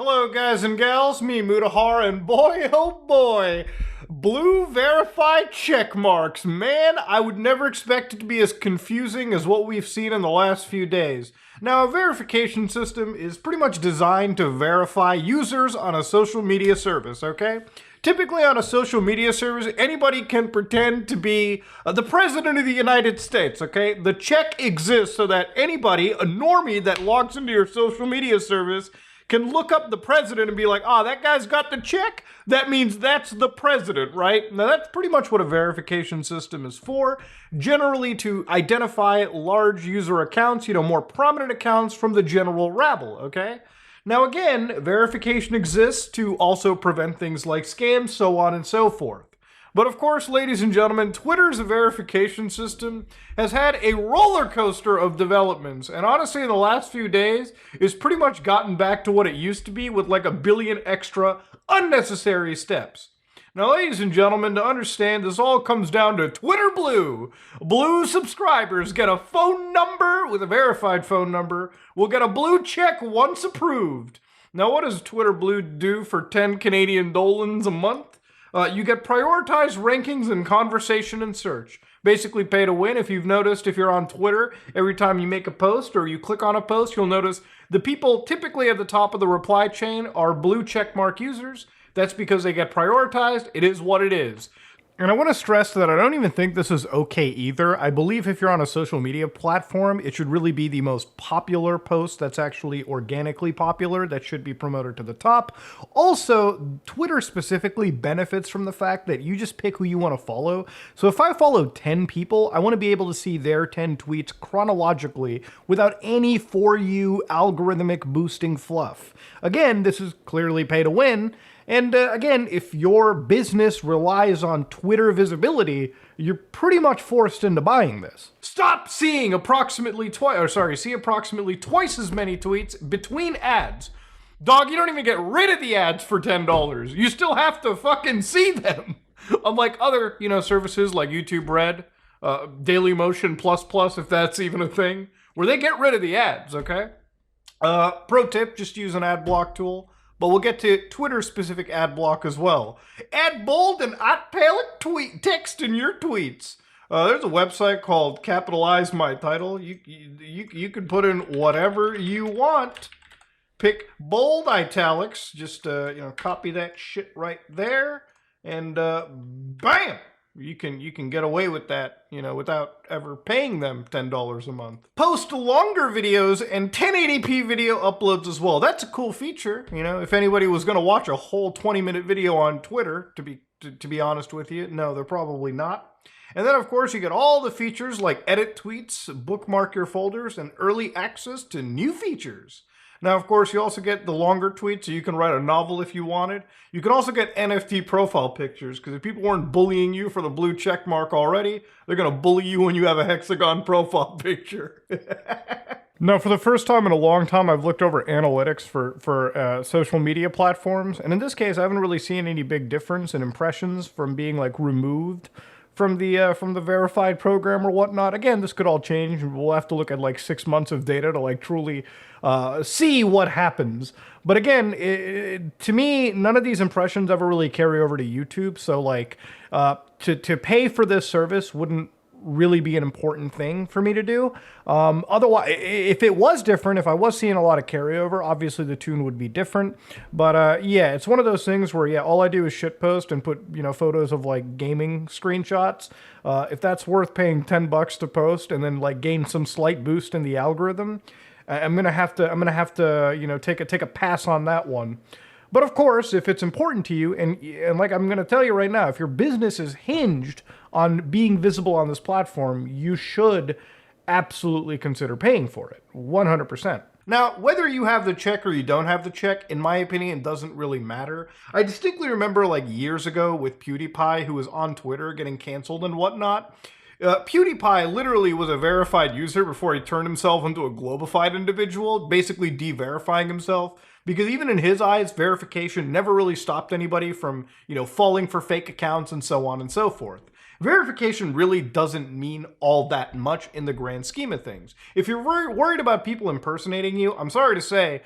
Hello guys and gals, me Mutahar, and boy oh boy, blue verified check marks. Man, I would never expect it to be as confusing as what we've seen in the last few days. Now, a verification system is pretty much designed to verify users on a social media service, okay? Typically on a social media service, anybody can pretend to be the president of the United States, okay? The check exists so that anybody, a normie that logs into your social media service, can look up the president and be like, that guy's got the check? That means that's the president, right? Now, that's pretty much what a verification system is for. Generally to identify large user accounts, more prominent accounts from the general rabble, okay? Now, again, verification exists to also prevent things like scams, so on and so forth. But of course, ladies and gentlemen, Twitter's verification system has had a roller coaster of developments. And honestly, in the last few days, it's pretty much gotten back to what it used to be with like a billion extra unnecessary steps. Now, ladies and gentlemen, to understand, this all comes down to Twitter Blue. Blue subscribers get a phone number with a verified phone number, will get a blue check once approved. Now, what does Twitter Blue do for 10 Canadian dolans a month? You get prioritized rankings in conversation and search. Basically pay to win. If you've noticed, if you're on Twitter, every time you make a post or you click on a post, you'll notice the people typically at the top of the reply chain are blue checkmark users. That's because they get prioritized. It is what it is. And I want to stress that I don't even think this is okay either. I believe if you're on a social media platform, it should really be the most popular post that's actually organically popular that should be promoted to the top. Also, Twitter specifically benefits from the fact that you just pick who you want to follow. So if I follow 10 people, I want to be able to see their 10 tweets chronologically without any For You algorithmic boosting fluff. Again, this is clearly pay to win. And again, if your business relies on Twitter visibility, you're pretty much forced into buying this. Stop seeing approximately twice as many tweets between ads. Dog, you don't even get rid of the ads for $10. You still have to fucking see them. Unlike other, services like YouTube Red, Dailymotion Plus, if that's even a thing, where they get rid of the ads, okay? Pro tip, just use an ad block tool. But we'll get to Twitter-specific ad block as well. Add bold and italic text in your tweets. There's a website called Capitalize My Title. You can put in whatever you want. Pick bold italics. Just copy that shit right there, and bam! You can get away with that, without ever paying them $10 a month. Post longer videos and 1080p video uploads as well. That's a cool feature, if anybody was going to watch a whole 20-minute video on Twitter, to be honest with you. No, they're probably not. And then, of course, you get all the features like edit tweets, bookmark your folders, and early access to new features. Now, of course, you also get the longer tweets, so you can write a novel if you wanted. You can also get NFT profile pictures, because if people weren't bullying you for the blue check mark already, they're going to bully you when you have a hexagon profile picture. Now, for the first time in a long time, I've looked over analytics for social media platforms, and in this case, I haven't really seen any big difference in impressions from being, removed from the verified program or whatnot. Again, this could all change. We'll have to look at 6 months of data to truly see what happens. But again, to me, none of these impressions ever really carry over to YouTube. So to pay for this service wouldn't really be an important thing for me to do. Otherwise, if it was different, if I was seeing a lot of carryover, obviously the tune would be different. But yeah, it's one of those things where, all I do is shitpost and put, photos of gaming screenshots. If that's worth paying $10 to post and then gain some slight boost in the algorithm, I'm gonna have to take a pass on that one. But of course, if it's important to you, and I'm going to tell you right now, if your business is hinged on being visible on this platform, you should absolutely consider paying for it, 100%. Now, whether you have the check or you don't have the check, in my opinion, doesn't really matter. I distinctly remember years ago with PewDiePie, who was on Twitter getting canceled and whatnot. PewDiePie literally was a verified user before he turned himself into a globified individual, basically de-verifying himself. Because even in his eyes, verification never really stopped anybody from, falling for fake accounts and so on and so forth. Verification really doesn't mean all that much in the grand scheme of things. If you're worried about people impersonating you, I'm sorry to say,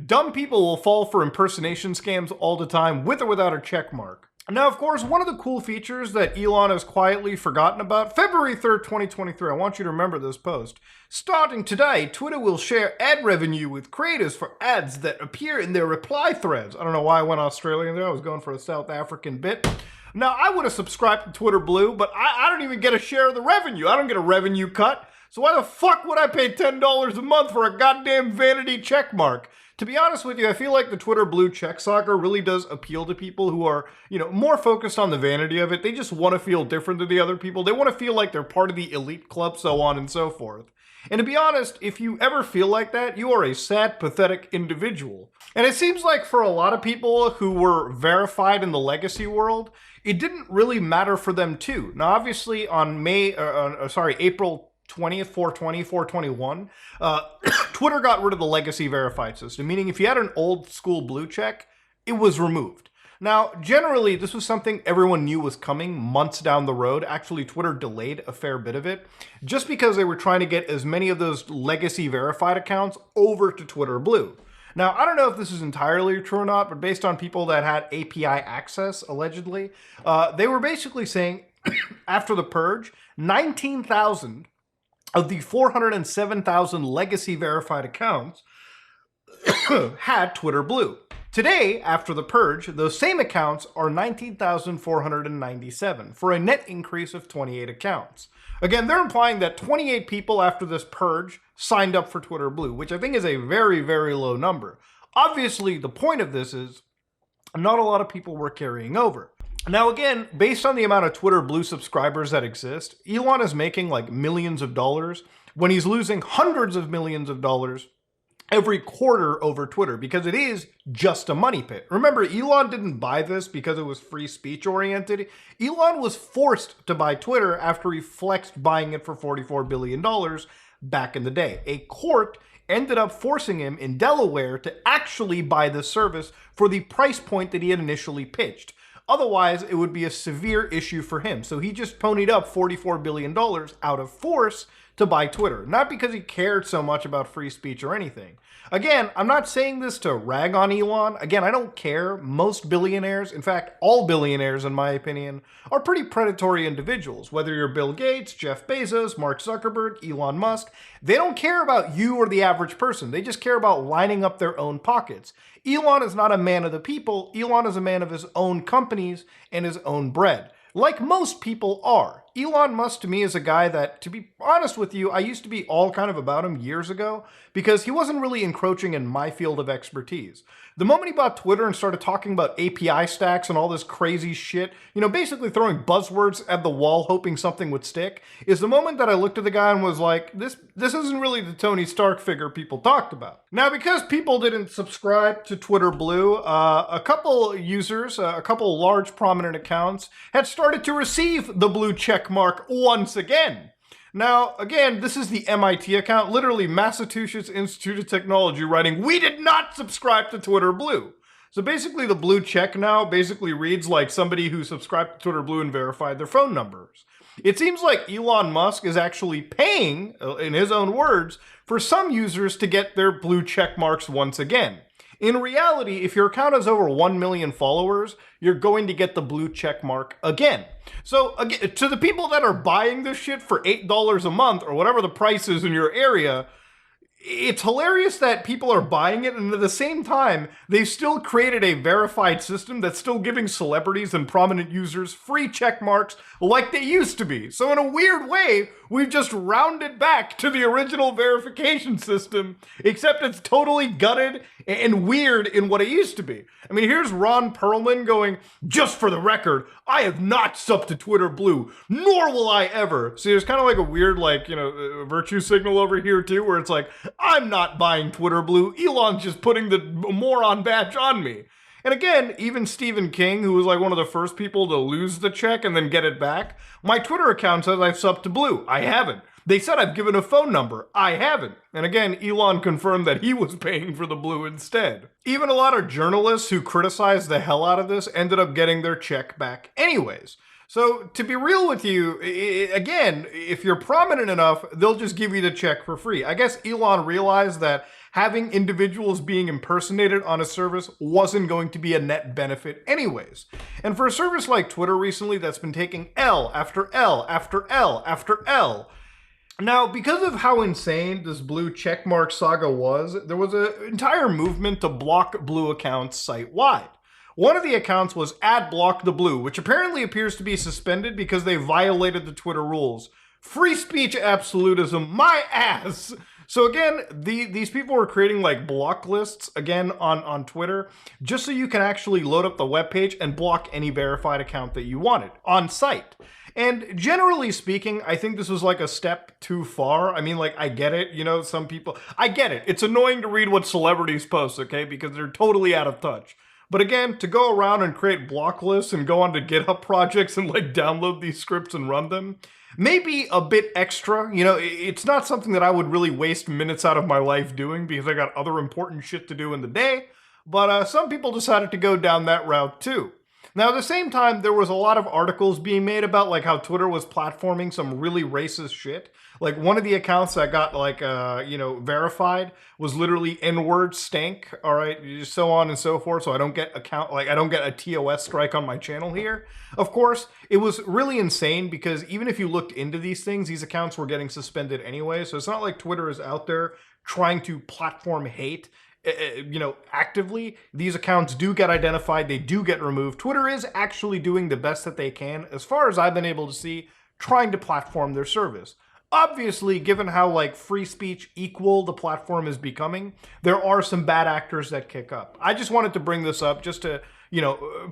Dumb people will fall for impersonation scams all the time, with or without a check mark. Now, of course, one of the cool features that Elon has quietly forgotten about, February 3rd, 2023, I want you to remember this post. Starting today, Twitter will share ad revenue with creators for ads that appear in their reply threads. I don't know why I went Australian there. I was going for a South African bit. Now, I would have subscribed to Twitter Blue, but I don't even get a share of the revenue. I don't get a revenue cut. So why the fuck would I pay $10 a month for a goddamn vanity check mark? To be honest with you, I feel like the Twitter Blue check saga really does appeal to people who are, more focused on the vanity of it. They just want to feel different than the other people. They want to feel like they're part of the elite club, so on and so forth. And to be honest, if you ever feel like that, you are a sad, pathetic individual. And it seems like for a lot of people who were verified in the legacy world, it didn't really matter for them too. Now, obviously, on April 20th, 420, 421, Twitter got rid of the legacy verified system, meaning if you had an old school blue check, it was removed. Now, generally, this was something everyone knew was coming months down the road. Actually, Twitter delayed a fair bit of it, just because they were trying to get as many of those legacy verified accounts over to Twitter Blue. Now, I don't know if this is entirely true or not, but based on people that had API access, allegedly, they were basically saying, after the purge, 19,000 of the 407,000 legacy verified accounts had Twitter Blue. Today, after the purge, those same accounts are 19,497 for a net increase of 28 accounts. Again, they're implying that 28 people after this purge signed up for Twitter Blue, which I think is a very, very low number. Obviously, the point of this is not a lot of people were carrying over. Now again, based on the amount of Twitter Blue subscribers that exist, Elon is making like millions of dollars when he's losing hundreds of millions of dollars every quarter over Twitter, because it is just a money pit. Remember, Elon didn't buy this because it was free speech oriented. Elon was forced to buy Twitter after he flexed buying it for $44 billion back in the day. A court ended up forcing him in Delaware to actually buy this service for the price point that he had initially pitched. Otherwise, it would be a severe issue for him. So he just ponied up $44 billion out of force to buy Twitter, not because he cared so much about free speech or anything. Again, I'm not saying this to rag on Elon. Again, I don't care. Most billionaires, in fact, all billionaires, in my opinion, are pretty predatory individuals. Whether you're Bill Gates, Jeff Bezos, Mark Zuckerberg, Elon Musk, they don't care about you or the average person. They just care about lining up their own pockets. Elon is not a man of the people. Elon is a man of his own companies and his own bread, like most people are. Elon Musk to me is a guy that, to be honest with you, I used to be all kind of about him years ago because he wasn't really encroaching in my field of expertise. The moment he bought Twitter and started talking about API stacks and all this crazy shit, basically throwing buzzwords at the wall hoping something would stick, is the moment that I looked at the guy and was like, this isn't really the Tony Stark figure people talked about. Now, because people didn't subscribe to Twitter Blue, a couple users, a couple large prominent accounts, had started to receive the blue check mark once again. Now, again, this is the MIT account, literally Massachusetts Institute of Technology writing, "We did not subscribe to Twitter Blue." So basically the blue check now basically reads like somebody who subscribed to Twitter Blue and verified their phone numbers. It seems like Elon Musk is actually paying, in his own words, for some users to get their blue check marks once again. In reality, if your account has over 1 million followers, you're going to get the blue check mark again. So again, to the people that are buying this shit for $8 a month or whatever the price is in your area, it's hilarious that people are buying it, and at the same time, they've still created a verified system that's still giving celebrities and prominent users free check marks like they used to be. So in a weird way, we've just rounded back to the original verification system, except it's totally gutted and weird in what it used to be. I mean, here's Ron Perlman going, "Just for the record, I have not subbed to Twitter Blue, nor will I ever." See, there's kind of like a weird, virtue signal over here too, where it's like, I'm not buying Twitter Blue. Elon's just putting the moron badge on me. And again, even Stephen King, who was like one of the first people to lose the check and then get it back, my Twitter account says I've subbed to Blue. I haven't. They said I've given a phone number. I haven't. And again, Elon confirmed that he was paying for the Blue instead. Even a lot of journalists who criticized the hell out of this ended up getting their check back anyways. So to be real with you, again, if you're prominent enough, they'll just give you the check for free. I guess Elon realized that having individuals being impersonated on a service wasn't going to be a net benefit anyways. And for a service like Twitter recently that's been taking L after L after L after L. Now, because of how insane this blue checkmark saga was, there was an entire movement to block blue accounts site-wide. One of the accounts was @blocktheblue, which apparently appears to be suspended because they violated the Twitter rules. Free speech absolutism, my ass! So again, these people were creating like block lists, again, on Twitter, just so you can actually load up the webpage and block any verified account that you wanted on site. And generally speaking, I think this was like a step too far. I mean, like, I get it, you know, some people, I get it. It's annoying to read what celebrities post, okay, because they're totally out of touch. But again, to go around and create block lists and go onto GitHub projects and like download these scripts and run them, maybe a bit extra. You know, it's not something that I would really waste minutes out of my life doing because I got other important shit to do in the day. But some people decided to go down that route too. Now, at the same time, there was a lot of articles being made about like how Twitter was platforming some really racist shit. Like one of the accounts that got like, verified was literally N-word stank, all right, so on and so forth. So I don't get I don't get a TOS strike on my channel here. Of course, it was really insane because even if you looked into these things, these accounts were getting suspended anyway. So it's not like Twitter is out there trying to platform hate. Actively. These accounts do get identified, they do get removed. Twitter is actually doing the best that they can, as far as I've been able to see, trying to platform their service. Obviously, given how like free speech equal the platform is becoming, there are some bad actors that kick up. I just wanted to bring this up just to,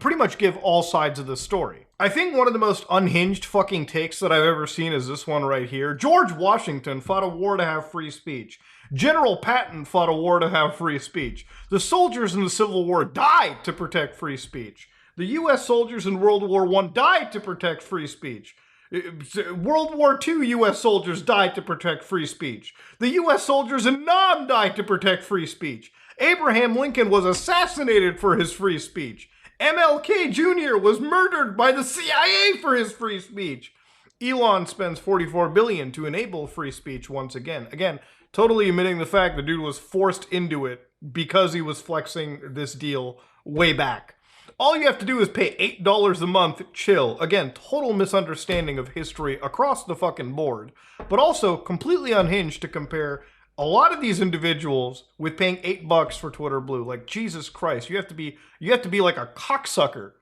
pretty much give all sides of the story. I think one of the most unhinged fucking takes that I've ever seen is this one right here. George Washington fought a war to have free speech. General Patton fought a war to have free speech. The soldiers in the Civil War died to protect free speech. The US soldiers in World War I died to protect free speech. World War II US soldiers died to protect free speech. The US soldiers in Nam died to protect free speech. Abraham Lincoln was assassinated for his free speech. MLK Jr. was murdered by the CIA for his free speech. Elon spends $44 billion to enable free speech once again. Again, totally omitting the fact the dude was forced into it because he was flexing this deal way back. All you have to do is pay $8 a month, chill. Again, total misunderstanding of history across the fucking board, but also completely unhinged to compare a lot of these individuals with paying $8 for Twitter Blue. Like, Jesus Christ, you have to be like a cocksucker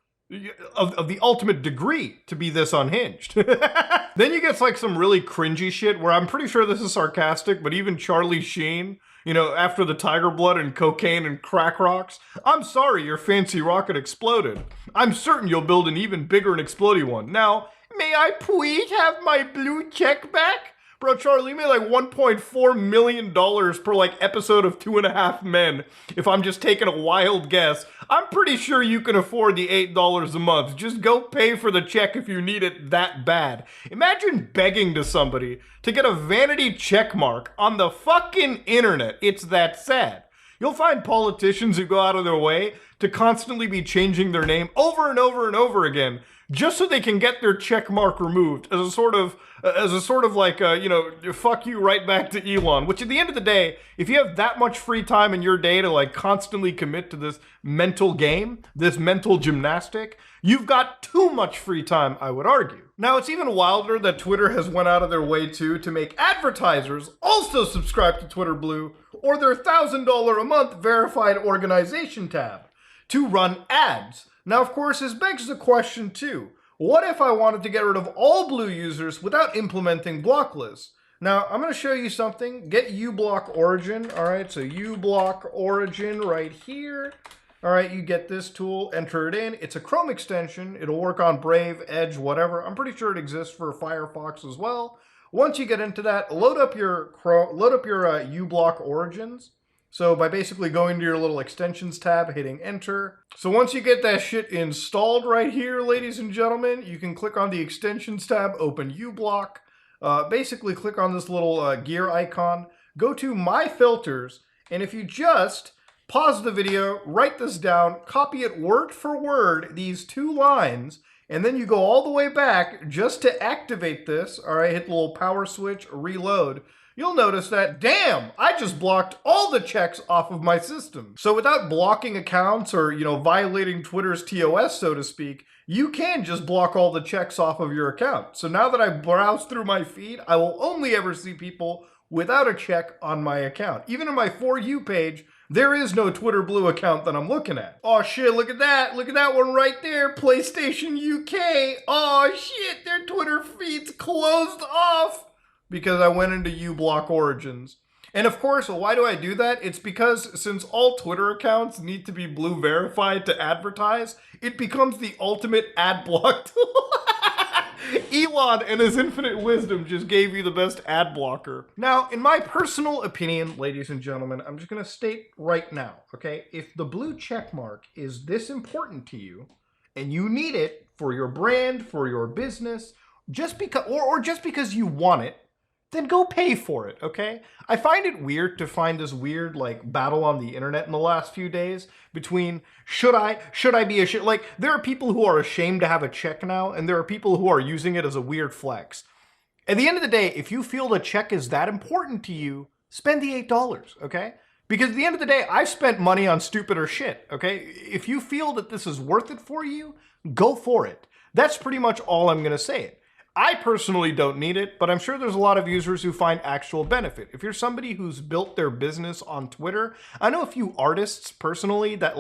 of the ultimate degree to be this unhinged. Then you get like some really cringy shit where I'm pretty sure this is sarcastic, but even Charlie Sheen, after the tiger blood and cocaine and crack rocks, I'm sorry your fancy rocket exploded. I'm certain you'll build an even bigger and exploding one. Now, may I please have my blue check back? Bro, Charlie, you made like $1.4 million per like episode of 2.5 Men. If I'm just taking a wild guess, I'm pretty sure you can afford the $8 a month. Just go pay for the check if you need it that bad. Imagine begging to somebody to get a vanity check mark on the fucking internet. It's that sad. You'll find politicians who go out of their way to constantly be changing their name over and over and over again just so they can get their check mark removed as a sort of like, fuck you right back to Elon. Which at the end of the day, if you have that much free time in your day to like constantly commit to this mental game, this mental gymnastic, you've got too much free time, I would argue. Now, it's even wilder that Twitter has went out of their way too to make advertisers also subscribe to Twitter Blue or their $1,000 a month verified organization tab to run ads. Now, of course, this begs the question too. What if I wanted to get rid of all Blue users without implementing block lists? Now, I'm going to show you something. Get uBlock Origin. All right, so uBlock Origin right here. All right, you get this tool, enter it in. It's a Chrome extension. It'll work on Brave, Edge, whatever. I'm pretty sure it exists for Firefox as well. Once you get into that, load up your uBlock Origins. So by basically going to your little extensions tab, hitting enter. So once you get that shit installed right here, ladies and gentlemen, you can click on the extensions tab, open uBlock, basically click on this little gear icon, go to My Filters, and if you just pause the video, write this down, copy it word for word, these 2 lines, and then you go all the way back just to activate this, all right, hit the little power switch, reload. you'll notice that, damn, I just blocked all the checks off of my system. So without blocking accounts or, violating Twitter's TOS, so to speak, you can just block all the checks off of your account. So now that I browse through my feed, I will only ever see people without a check on my account. Even in my For You page, there is no Twitter Blue account that I'm looking at. Oh shit, look at that. Look at that one right there. PlayStation UK. Oh shit, their Twitter feed's closed off because I went into uBlock Origins. And of course, why do I do that? It's because since all Twitter accounts need to be Blue verified to advertise, it becomes the ultimate ad block tool. Elon and his infinite wisdom just gave you the best ad blocker. Now, in my personal opinion, ladies and gentlemen, I'm just going to state right now, okay? If the blue check mark is this important to you, and you need it for your brand, for your business, just because, or just because you want it, then go pay for it, okay? I find it weird to find this weird, battle on the internet in the last few days between should I be ashamed? There are people who are ashamed to have a check now, and there are people who are using it as a weird flex. At the end of the day, if you feel the check is that important to you, spend the $8, okay? Because at the end of the day, I've spent money on stupider shit, okay? If you feel that this is worth it for you, go for it. That's pretty much all I'm gonna say. I personally don't need it, but I'm sure there's a lot of users who find actual benefit. If you're somebody who's built their business on Twitter, I know a few artists personally that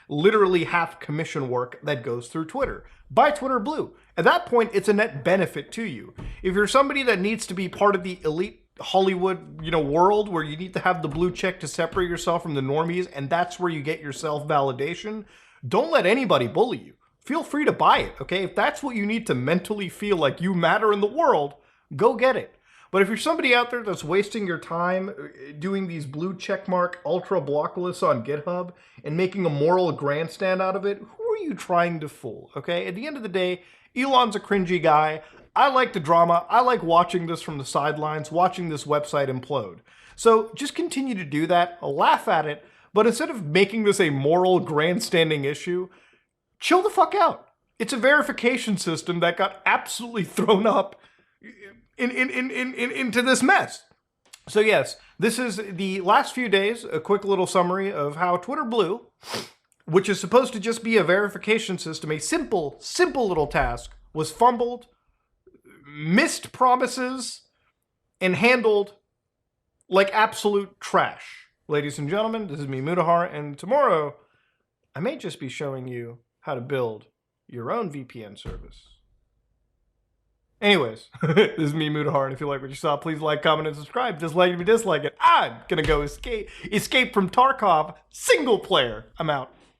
literally have commission work that goes through Twitter. Buy Twitter Blue. At that point, it's a net benefit to you. If you're somebody that needs to be part of the elite Hollywood, world where you need to have the blue check to separate yourself from the normies, and that's where you get your self-validation, don't let anybody bully you. Feel free to buy it, okay? If that's what you need to mentally feel like you matter in the world, go get it. But if you're somebody out there that's wasting your time doing these blue checkmark ultra block lists on GitHub and making a moral grandstand out of it, who are you trying to fool, okay? At the end of the day, Elon's a cringy guy. I like the drama. I like watching this from the sidelines, watching this website implode. So just continue to do that, laugh at it, but instead of making this a moral grandstanding issue, chill the fuck out. It's a verification system that got absolutely thrown up into this mess. So yes, this is the last few days, a quick little summary of how Twitter Blue, which is supposed to just be a verification system, a simple little task, was fumbled, missed promises, and handled like absolute trash. Ladies and gentlemen, this is me, Mudahar, and tomorrow I may just be showing you how to build your own VPN service. Anyways, this is me, Mudahar, and if you like what you saw, please like, comment, and subscribe. Dislike if you dislike it. I'm gonna go escape from Tarkov single player. I'm out.